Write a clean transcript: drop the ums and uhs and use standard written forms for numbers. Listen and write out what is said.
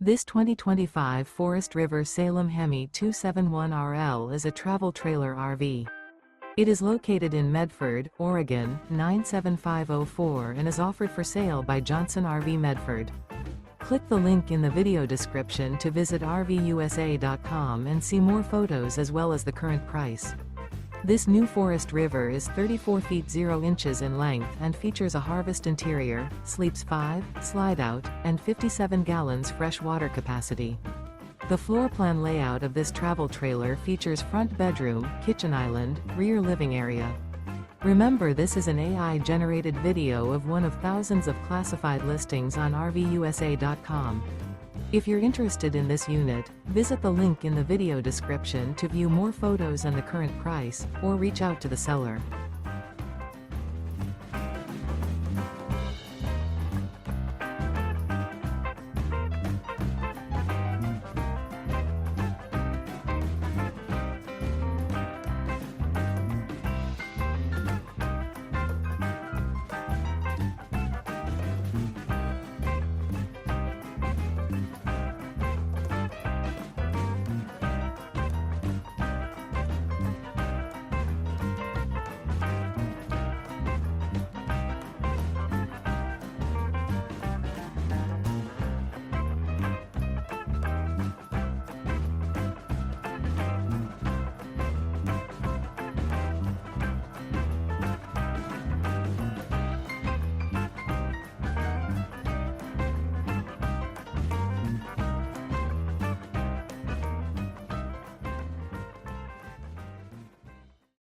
This 2025 Forest River Salem HEMI 271RL is a travel trailer RV. It is located in Medford, Oregon, 97504 and is offered for sale by Johnson RV Medford. Click the link in the video description to visit RVUSA.com and see more photos as well as the current price. This new Forest River is 34 feet 0 inches in length and features a harvest interior, sleeps 5, slide-out, and 57 gallons fresh water capacity. The floor plan layout of this travel trailer features front bedroom, kitchen island, rear living area. Remember, this is an AI-generated video of one of thousands of classified listings on RVUSA.com. If you're interested in this unit, visit the link in the video description to view more photos and the current price, or reach out to the seller.